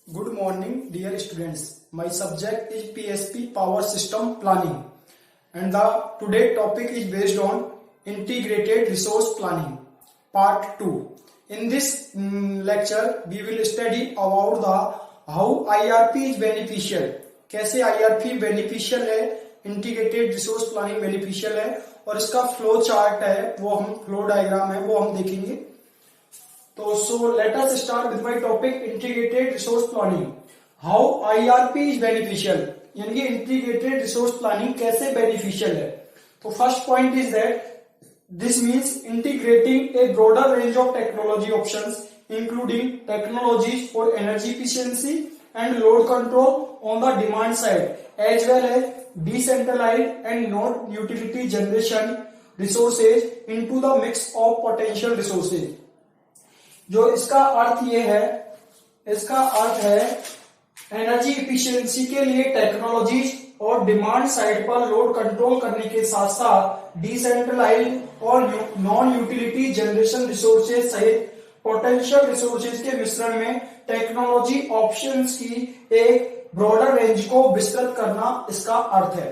Good morning, dear students. My subject is PSP Power System Planning, and the today topic is based on Integrated Resource Planning, Part 2. In this lecture, we will study about the how IRP is beneficial. कैसे IRP beneficial है, Integrated Resource Planning beneficial है, और इसका flow chart है, वो हम flow diagram है, वो हम देखेंगे. तो so let us start with my topic integrated resource planning. How IRP is beneficial, यानी कि integrated resource planning कैसे beneficial है. तो first point is that this means integrating a broader range of technology options including technologies for energy efficiency and load control on the demand side as well as decentralized and non-utility generation resources into the mix of potential resources. जो इसका अर्थ ये है, इसका अर्थ है energy efficiency के लिए technologies और demand side पर लोड कंट्रोल करने के साथ साथ डिसेंट्रलाइज्ड और नॉन यूटिलिटी जनरेशन रिसोर्सेज सहित पोटेंशियल रिसोर्सेज के मिश्रण में टेक्नोलॉजी ऑप्शंस की एक ब्रॉडर रेंज को विस्तृत करना इसका अर्थ है.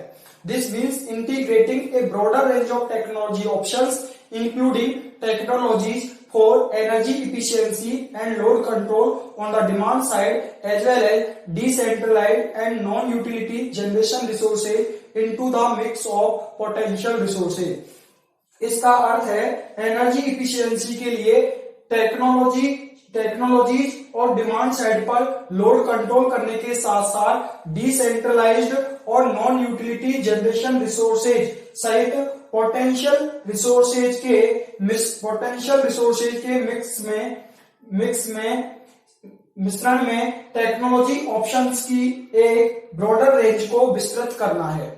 This means integrating a broader range of technology options including technologies for energy efficiency and load control on the demand side as well as decentralized and non-utility generation resources into the mix of potential resources. इसका अर्थ है energy efficiency के लिए technologies और demand side पर load control करने के साथ साथ डिसेंट्रलाइज्ड और नॉन यूटिलिटी जनरेशन रिसोर्सेज सहित पोटेंशियल रिसोर्सेज के मिश्रण में टेक्नोलॉजी ऑप्शंस की एक ब्रॉडर रेंज को विस्तृत करना है.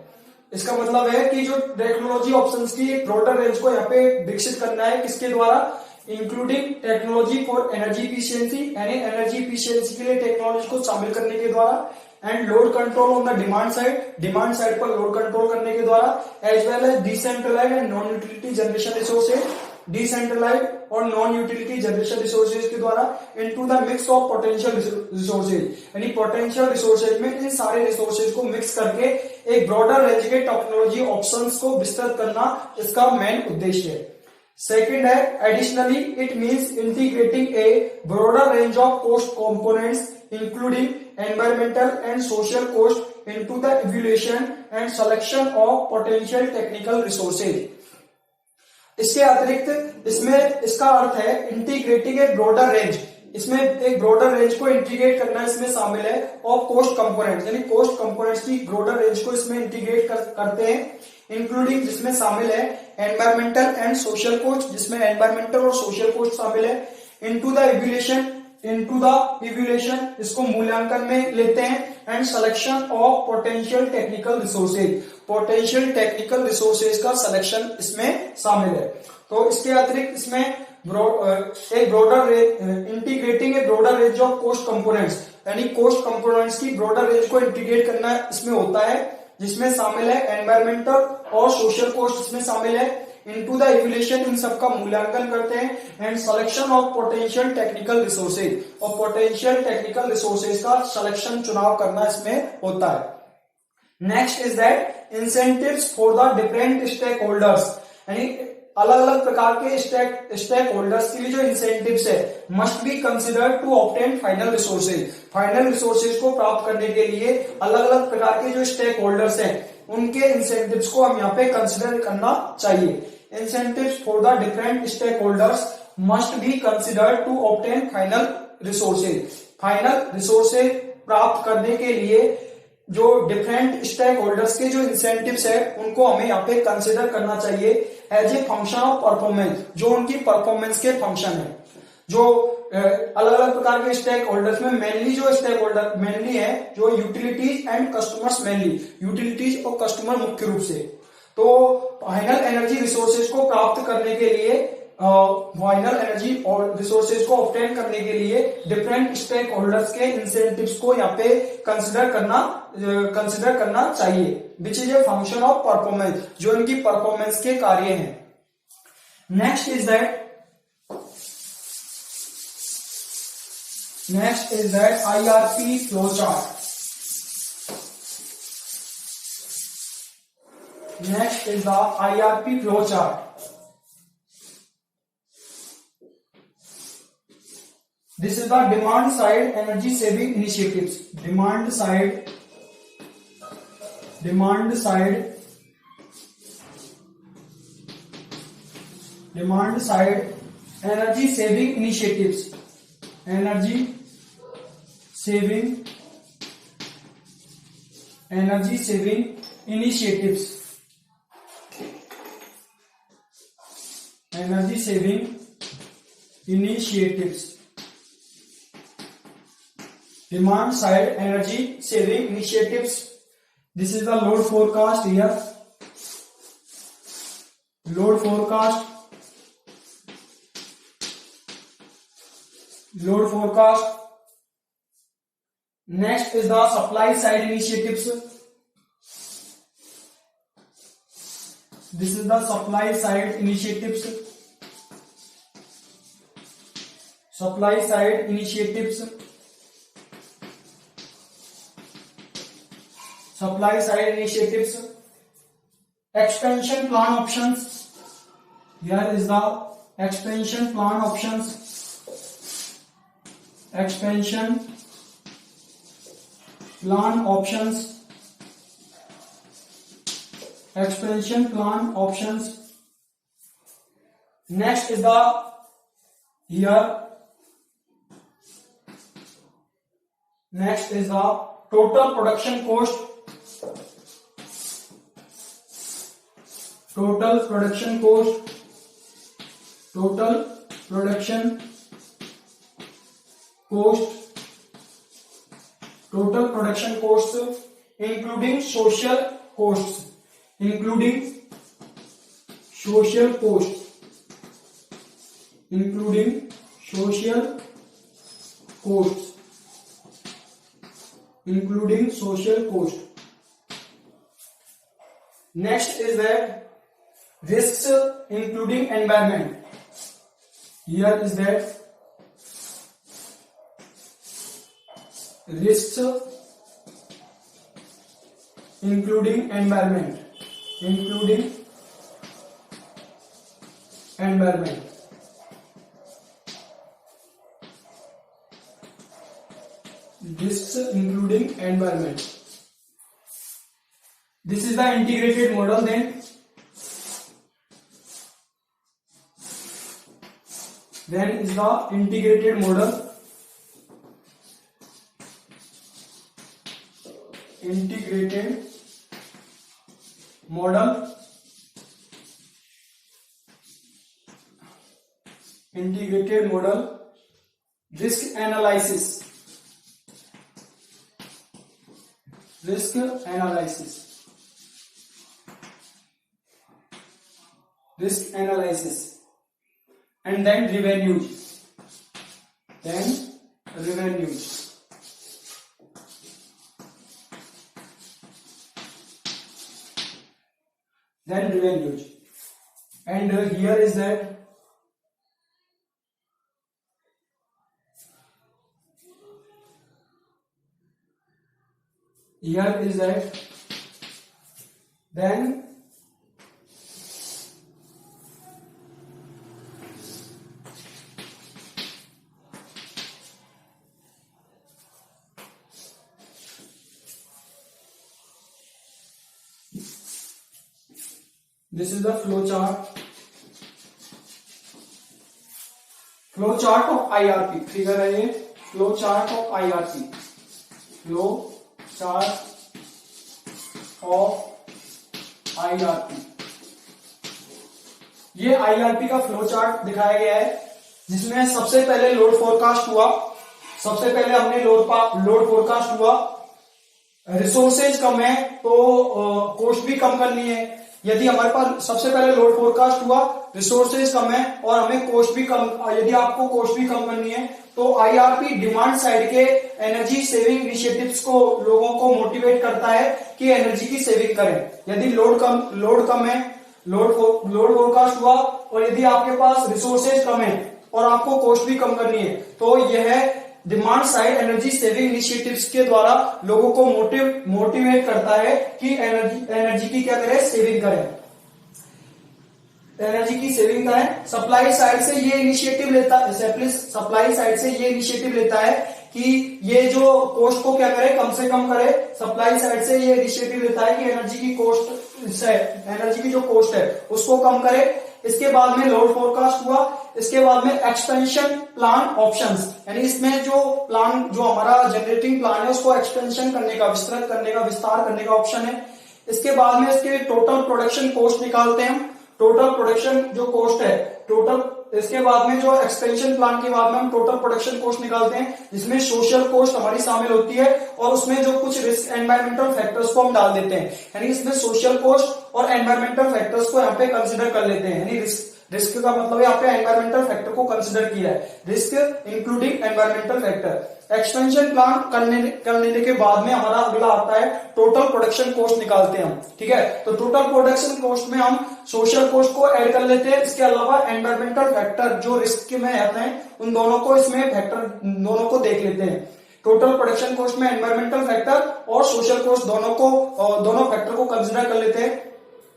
इसका मतलब है कि जो टेक्नोलॉजी ऑप्शंस की एक ब्रॉडर रेंज को यहाँ पे विकसित करना है, किसके द्वारा, including technology for energy efficiency, यानी एनर्जी इफिशियंसी के लिए टेक्नोलॉजी को शामिल करने के द्वारा, and load control on the demand side पर लोड कंट्रोल करने के द्वारा, as well as decentralised and non utility generation resources, decentralised और नॉन यूटिलिटी जनरेशन रिसोर्सेज के द्वारा into the mix of potential resources, यानी पोटेंशियल रिसोर्सेज में इन सारे रिसोर्सेज को मिक्स करके एक ब्रॉडर रेंज के टेक्नोलॉजी ऑप्शंस को विस्तृत करना इसका मेन उद्देश्य है. सेकेंड है additionally it means integrating a broader range of cost components including environmental and social cost into the evaluation and selection of potential technical resources. इसके अतिरिक्त इसमें इसका अर्थ है इंटीग्रेटिंग ए ब्रॉडर रेंज, इसमें एक ब्रॉडर रेंज को integrate करना इसमें शामिल है ऑफ कोस्ट कंपोनेंट्स, यानी कोस्ट कंपोनेंट्स की ब्रॉडर रेंज को इसमें इंटीग्रेट करते हैं, इंक्लूडिंग जिसमें शामिल है एनवायरमेंटल एंड सोशल कोस्ट, जिसमें एनवायरमेंटल और सोशल कोस्ट शामिल है, इनटू द इवैल्यूएशन इसको मूल्यांकन में लेते हैं, and selection of potential technical resources का सिलेक्शन इसमें शामिल है. तो इसके अतिरिक्त इसमें integrating a broader range of cost components, यानी कोस्ट कंपोनेंट्स की ब्रॉडर रेंज को इंटीग्रेट करना इसमें होता है, जिसमें शामिल है एनवायरमेंटल और सोशल कोस्ट इसमें शामिल है, इनटू द इवैल्यूएशन इन सब का मूल्यांकन करते हैं, and selection of potential technical resources, और पोटेंशियल टेक्निकल रिसोर्सेज का सिलेक्शन चुनाव करना इसमें होता है. Next is that incentives for the different stakeholders, यानी अलग अलग प्रकार के स्टेक होल्डर्स के लिए जो इंसेंटिव्स है must be considered to obtain final resources को प्राप्त करने के लिए अलग अलग प्रकार के जो स्टेक होल्डर्स हैं उनके इंसेंटिव्स को हम यहाँ पे कंसिडर करना चाहिए. Incentives for the different stakeholders must be considered to obtain final resources. Final resources प्राप्त करने के लिए जो डिफरेंट स्टेक होल्डर्स के जो इंसेंटिव्स है उनको हमें यहाँ पे कंसिडर करना चाहिए as a function of performance, जो उनकी परफॉर्मेंस के फंक्शन है. जो अलग अलग प्रकार के स्टेक होल्डर्स में मेनली जो स्टेक होल्डर मेनली है जो utilities and customers, mainly utilities और कस्टमर मुख्य रूप से. तो फाइनल एनर्जी रिसोर्सेज को प्राप्त करने के लिए, फाइनल एनर्जी और रिसोर्सेज को ऑब्टेन करने के लिए डिफरेंट स्टेक होल्डर्स के इंसेंटिव्स को यहाँ पे कंसिडर करना चाहिए, which is a function of performance, जो इनकी परफॉर्मेंस के कार्य हैं. Next is that Next is that IRP flow chart. Next is the IRP flow chart. This is the demand side energy saving initiatives. Demand side energy saving initiatives. Energy saving initiatives. Energy saving initiatives. Demand side energy saving initiatives. This is the load forecast here. Load forecast. Next is the supply side initiatives. This is the supply side initiatives. Supply side initiatives. Expansion plan options. Here is the expansion plan options. Expansion plan options. Next is the total production cost. Total production cost including social costs. Next is that risks including environment. Here is that risks including environment. Risks including environment. This is the integrated model. Then is the integrated model. Risk analysis. And then revenues. And here is that then this is the flow chart. Flow chart of IRP. Figure है ये flow chart of IRP. Flow chart of IRP. ये IRP का flow chart दिखाया गया है, जिसमें सबसे पहले लोड फोरकास्ट हुआ. सबसे पहले हमने लोड फोरकास्ट हुआ. रिसोर्सेज कम है तो कॉस्ट भी कम करनी है. यदि हमारे पास सबसे पहले लोड फोरकास्ट हुआ, रिसोर्सेज कम है और हमें कॉस्ट भी कम, यदि आपको कॉस्ट भी कम करनी है तो आईआरपी डिमांड साइड के एनर्जी सेविंग इनिशिएटिव्स को लोगों को मोटिवेट करता है कि एनर्जी की सेविंग करें. यदि लोड कम है, लोड फोरकास्ट हुआ और यदि आपके पास रिसोर्सेज कम है और आपको कॉस्ट भी कम करनी है तो यह demand side energy saving initiatives के द्वारा लोगों को मोटिवेट करता है कि एनर्जी की क्या करें, सेविंग करें, एनर्जी की सेविंग करें। सप्लाई साइड से ये इनिशिएटिव लेता है, सप्लाई साइड से ये इनिशिएटिव लेता है कि ये जो कॉस्ट को क्या करे, कम से कम करे। सप्लाई साइड से ये इनिशिएटिव लेता है कि एनर्जी की कॉस्ट से, एनर्जी की जो कॉस्ट है उसको कम करे। इसके बाद में लोड फोरकास्ट हुआ, इसके बाद में एक्सपेंशन प्लान ऑप्शंस, यानी इसमें जो प्लान, जो हमारा जनरेटिंग प्लान है उसको एक्सपेंशन करने का, विस्तृत करने का, विस्तार करने का ऑप्शन है। इसके बाद में इसके टोटल प्रोडक्शन कॉस्ट निकालते हैं हम, टोटल प्रोडक्शन जो कॉस्ट है टोटल। इसके बाद में जो एक्सपेंशन प्लान के बाद में हम टोटल प्रोडक्शन कॉस्ट निकालते हैं, जिसमें सोशल कॉस्ट हमारी शामिल होती है और उसमें जो कुछ रिस्क एनवायरमेंटल फैक्टर्स को हम डाल देते हैं, यानी इसमें सोशल कॉस्ट और एनवायरमेंटल फैक्टर्स को यहाँ पे कंसिडर कर लेते हैं। यानी रिस्क का मतलब यहाँ पे एनवायरमेंटल फैक्टर को कंसिडर किया है, risk including environmental factor. Expansion plan कर लेने के बाद में हमारा अगला आता है टोटल प्रोडक्शन कॉस्ट निकालते हैं हम, ठीक है। तो टोटल प्रोडक्शन कॉस्ट में हम सोशल कॉस्ट को ऐड कर लेते हैं, इसके अलावा एनवायरमेंटल फैक्टर जो रिस्क में आते हैं उन दोनों को इसमें फैक्टर, दोनों को देख लेते हैं। टोटल प्रोडक्शन कॉस्ट में एनवायरमेंटल फैक्टर और सोशल कॉस्ट दोनों फैक्टर को कंसिडर कर लेते हैं।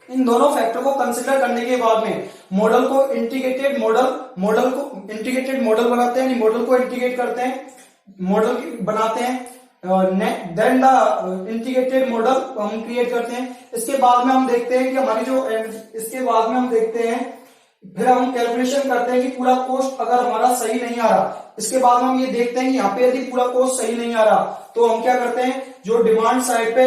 इन दोनों फैक्टर को कंसिडर करने के बाद में मॉडल को इंटीग्रेटेड मॉडल बनाते हैं, मॉडल को इंटीग्रेट करते हैं, मॉडल बनाते हैं। देन द इंटीग्रेटेड मॉडल हम क्रिएट करते हैं। इसके बाद में हम देखते हैं कि हमारी जो, इसके बाद में हम देखते हैं, फिर हम कैलकुलेशन करते हैं कि पूरा कॉस्ट अगर हमारा सही नहीं आ रहा, इसके बाद में हम ये देखते हैं कि यहाँ पे यदि पूरा कॉस्ट सही नहीं आ रहा तो हम क्या करते हैं, जो डिमांड साइड पे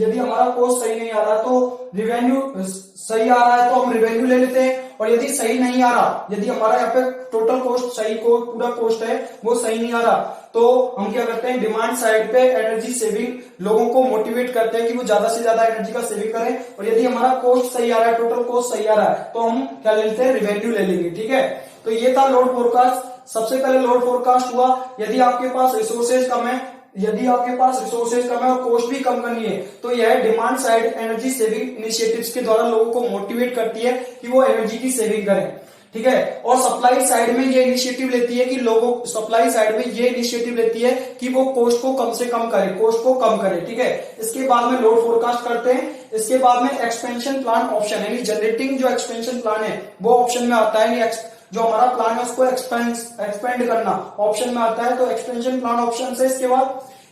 यदि हमारा कॉस्ट सही नहीं आ रहा तो रिवेन्यू सही आ रहा है तो हम रिवेन्यू ले लेते हैं, और यदि सही नहीं आ रहा, यदि हमारा यहाँ पे टोटल कॉस्ट सही को पूरा कॉस्ट है वो सही नहीं आ रहा तो हम क्या करते हैं, डिमांड साइड पे एनर्जी सेविंग लोगों को मोटिवेट करते हैं कि वो ज्यादा से ज्यादा एनर्जी का सेविंग करें, और यदि हमारा कॉस्ट सही आ रहा है, टोटल कॉस्ट सही आ रहा है तो हम क्या ले लेते हैं, रिवेन्यू ले लेंगे, ठीक है। तो ये था लोड फोरकास्ट। सबसे पहले लोड फोरकास्ट हुआ, यदि आपके पास रिसोर्सेज कम है, यदि आपके पास रिसोर्सेज कम है और कॉस्ट भी कम करनी है तो यह demand side energy saving initiatives के द्वारा लोगों को मोटिवेट करती है कि वो एनर्जी की सेविंग करें, ठीक है। और सप्लाई साइड में ये इनिशिएटिव लेती है कि सप्लाई साइड में ये इनिशिएटिव लेती है कि वो कॉस्ट को कम से कम करे, कॉस्ट को कम करे, ठीक है। इसके बाद में लोड फोरकास्ट करते हैं। इसके बाद में एक्सपेंशन प्लान ऑप्शन, यानी जनरेटिंग जो एक्सपेंशन प्लान है वो ऑप्शन में आता है, जो हमारा प्लान है उसको एक्सपेंड करना ऑप्शन में आता है, तो एक्सपेंशन प्लान ऑप्शन से।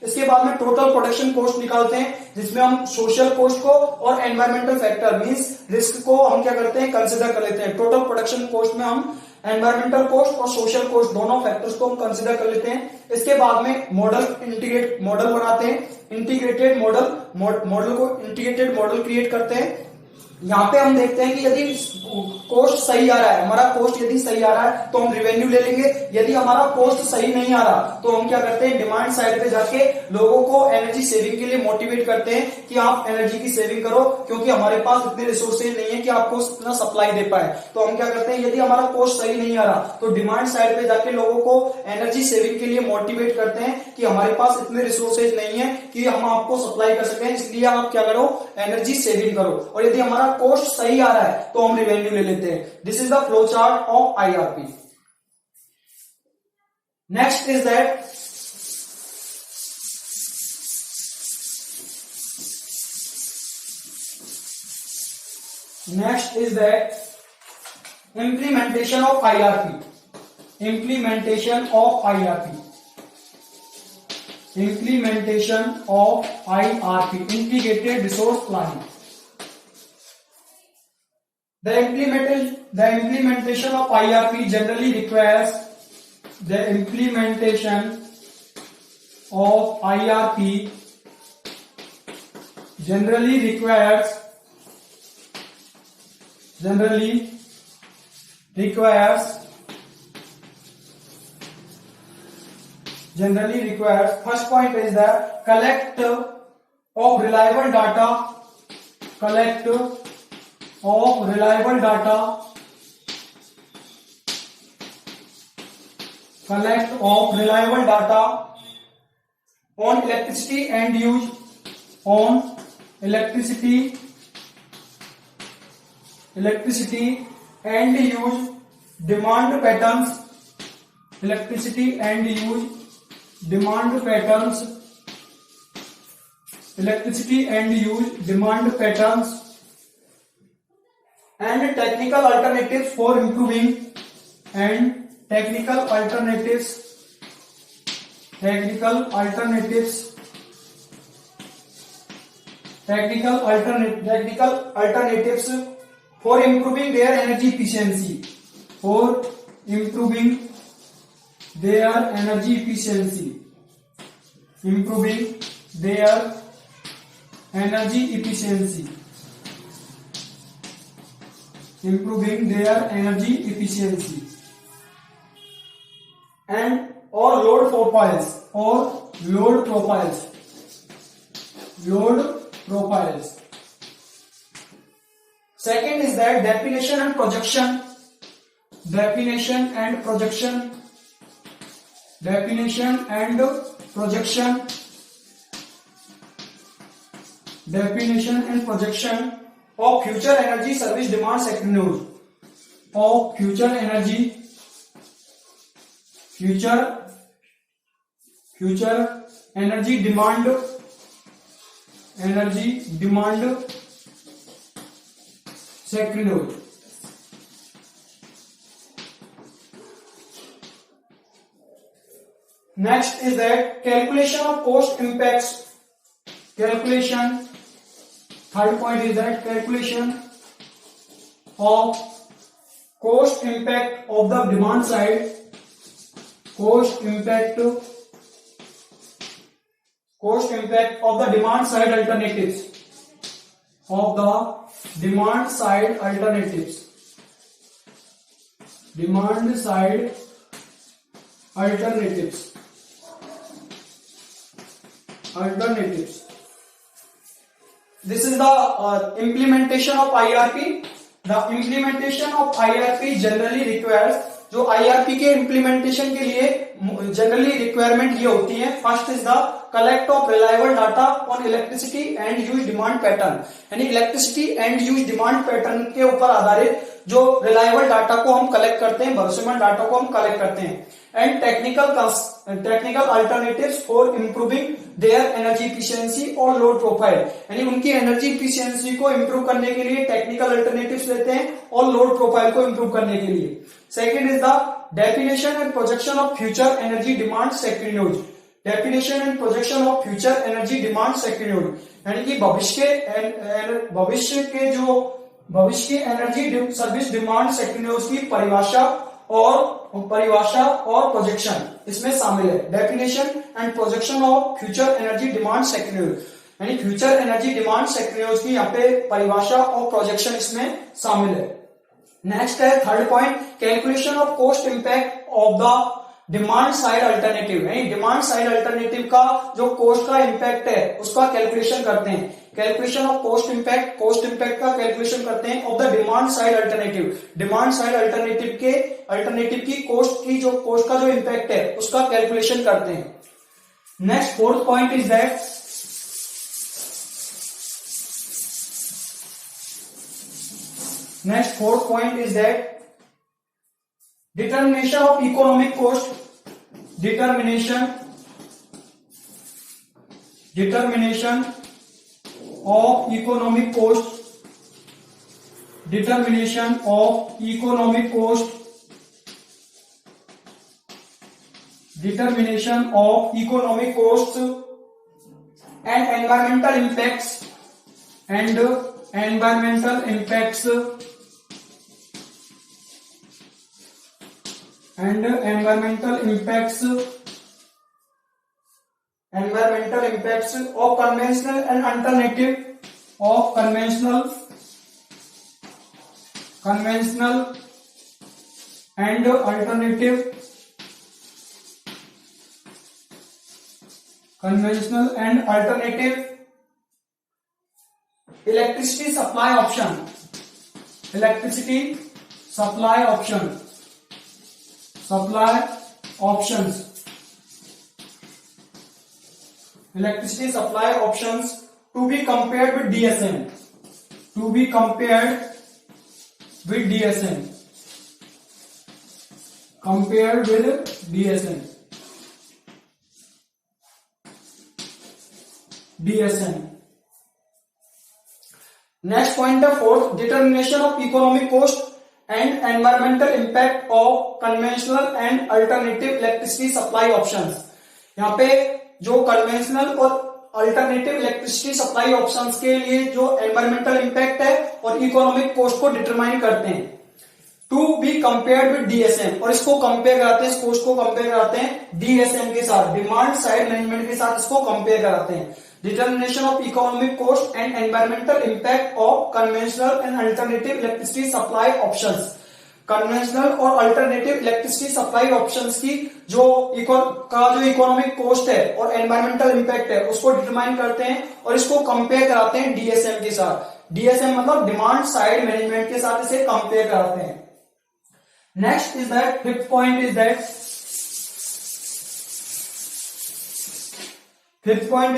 इसके बाद में टोटल प्रोडक्शन कॉस्ट निकालते हैं, जिसमें हम सोशल कॉस्ट को और एनवायरमेंटल फैक्टर मींस रिस्क को हम क्या करते हैं, कंसिडर कर लेते हैं। टोटल प्रोडक्शन कॉस्ट में हम एनवायरमेंटल कॉस्ट और सोशल कॉस्ट दोनों फैक्टर्स को हम कंसिडर कर लेते हैं। इसके बाद में मॉडल बनाते हैं, इंटीग्रेटेड मॉडल को इंटीग्रेटेड मॉडल क्रिएट करते हैं। यहाँ पे हम देखते हैं कि यदि कॉस्ट सही आ रहा है, हमारा कॉस्ट यदि सही आ रहा है तो हम रिवेन्यू ले लेंगे, यदि हमारा कॉस्ट सही नहीं आ रहा तो हम क्या करते हैं, डिमांड साइड पे जाके लोगों को एनर्जी सेविंग के लिए मोटिवेट करते हैं कि आप एनर्जी की सेविंग करो, क्योंकि हमारे पास इतने रिसोर्सेज नहीं है कि आपको इतना सप्लाई दे पाए। तो हम क्या करते हैं, यदि हमारा कॉस्ट सही नहीं आ रहा तो डिमांड साइड पे जाके लोगों को एनर्जी सेविंग के लिए मोटिवेट करते हैं कि हमारे पास इतने रिसोर्सेज नहीं है कि हम आपको सप्लाई कर सकें, इसलिए आप क्या करो, एनर्जी सेविंग करो। और यदि हमारा कॉस्ट सही आ रहा है तो हम रिवेन्यू ले लेते हैं। This is the flow chart of IRP। Next is that implementation of IRP. Implementation of IRP, integrated resource planning. The implementation of IRP generally requires first point is the collect of reliable data on electricity end use, demand patterns, demand patterns, electricity end use demand patterns and technical alternatives for improving and technical alternatives for improving their energy efficiency, and or load profiles. Second is that definition and projection of future energy service demand scenarios, future energy demand scenarios. Next is that calculation of cost impacts. Third point is that calculation of cost impact of the demand side, cost impact of the demand side alternatives, This is the implementation of IRP. The implementation of IRP generally requires, जो IRP के implementation के लिए generally requirement ये होती है. First is the collect of reliable data on electricity and use demand pattern. यानी electricity and use demand pattern के ऊपर आधारित जो reliable data को हम collect करते हैं, भरोसेमंद data को हम collect करते हैं. And technical alternatives for improving their energy efficiency or load profile. यानी उनकी energy efficiency को improve करने के लिए technical alternatives लेते हैं और load profile को improve करने के लिए. Second is the definition and projection of future energy demand scenarios. यानी कि भविष्य के एनर्जी सर्विस डिमांड सेक्टर्स की परिभाषा और प्रोजेक्शन इसमें शामिल है. Definition and projection of future energy demand sectors, यानी फ्यूचर एनर्जी डिमांड सेक्टर्स की यहाँ पे परिभाषा और प्रोजेक्शन इसमें शामिल है. नेक्स्ट है third point, calculation of cost impact of the demand side alternative. यानी डिमांड साइड अल्टरनेटिव का जो कॉस्ट का इंपैक्ट है उसका कैलकुलेशन करते हैं. कैलकुलेशन ऑफ कॉस्ट इंपैक्ट का कैलकुलेशन करते हैं of the demand side alternative. Demand side alternative की कॉस्ट का जो इंपैक्ट है उसका कैलकुलेशन करते हैं. Next fourth point is that determination of economic cost, determination of economic costs and environmental impacts of conventional and alternative electricity supply options. Electricity supply options to be compared with DSM. DSM. Next point है fourth, determination of economic cost and environmental impact of conventional and alternative electricity supply options. यहाँ पे जो conventional और alternative electricity supply options के लिए जो environmental impact है और इकोनॉमिक कॉस्ट को डिटरमाइन करते हैं to be compared with DSM, और इसको कंपेयर कराते हैं, इस कॉस्ट को कंपेयर कराते हैं DSM के साथ, डिमांड साइड मैनेजमेंट के साथ इसको कंपेयर कराते हैं। Determination of economic cost and environmental impact of conventional and alternative electricity supply options. Conventional और अल्टरनेटिव इलेक्ट्रिसिटी सप्लाई ऑप्शंस की जो इकोनॉमिक कॉस्ट है और एनवायरमेंटल इंपैक्ट है उसको डिटरमाइन करते हैं और इसको कंपेयर कराते हैं DSM के साथ। DSM मतलब डिमांड साइड मैनेजमेंट के साथ इसे कंपेयर कराते हैं। Next is that, fifth point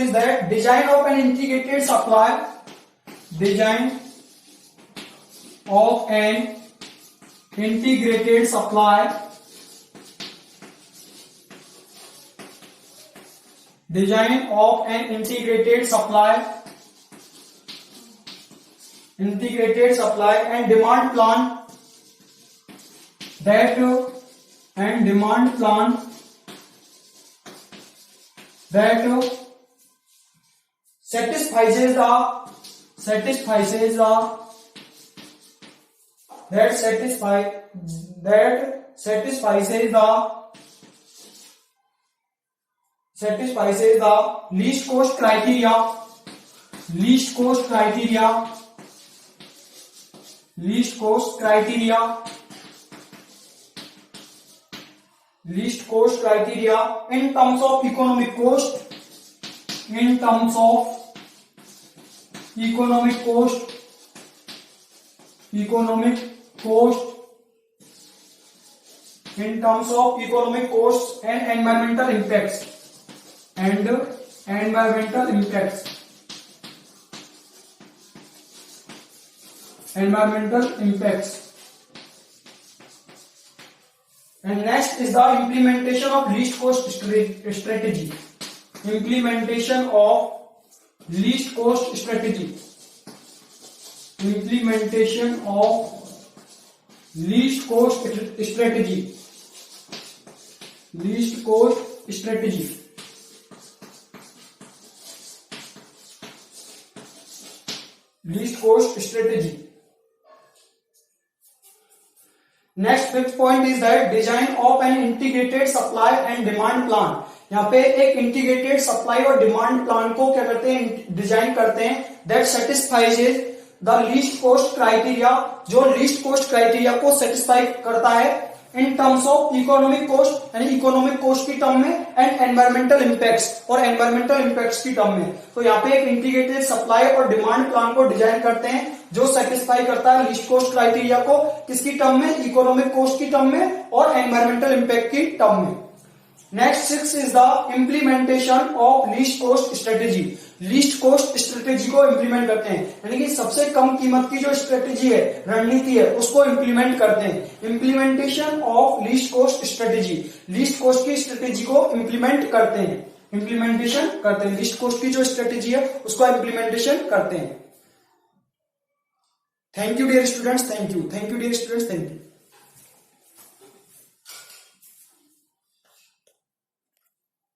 is that design of an integrated supply, design of an integrated supply, design of an integrated supply and demand plan that satisfies the least cost criteria in terms of economic cost, in terms of economic costs and environmental impacts. And next is the implementation of least cost strategy. Implementation of least cost strategy. Least cost strategy. Next fifth point is that design of an integrated supply and demand plan. यहाँ पे एक integrated supply और demand plan को क्या करते हैं, design करते हैं, that satisfies the least cost criteria, जो लीस्ट कॉस्ट क्राइटेरिया को सेटिस्फाई करता है in terms of economic cost, यानी इकोनॉमिक कॉस्ट की टर्म में, एंड एनवायरमेंटल इंपैक्ट्स, और एनवायरमेंटल इंपैक्ट्स की टर्म में। तो यहाँ पे एक इंटीग्रेटेड सप्लाई और डिमांड प्लान को डिजाइन करते हैं जो सेटिस्फाई करता है लीस्ट कॉस्ट क्राइटेरिया को, किसकी टर्म में, इकोनॉमिक कॉस्ट की टर्म में और एनवायरमेंटल इंपैक्ट की टर्म में। Next six is the implementation of least cost strategy. Least cost strategy को इंप्लीमेंट करते हैं, यानी कि सबसे कम कीमत की जो स्ट्रेटेजी है, रणनीति है, उसको इंप्लीमेंट करते हैं। Implementation of least cost strategy, least cost की स्ट्रेटेजी को इंप्लीमेंट करते हैं, इंप्लीमेंटेशन करते हैं, लीस्ट कॉस्ट की जो स्ट्रेटेजी है उसको इंप्लीमेंटेशन करते हैं। Thank you dear students, thank you dear students, thank you.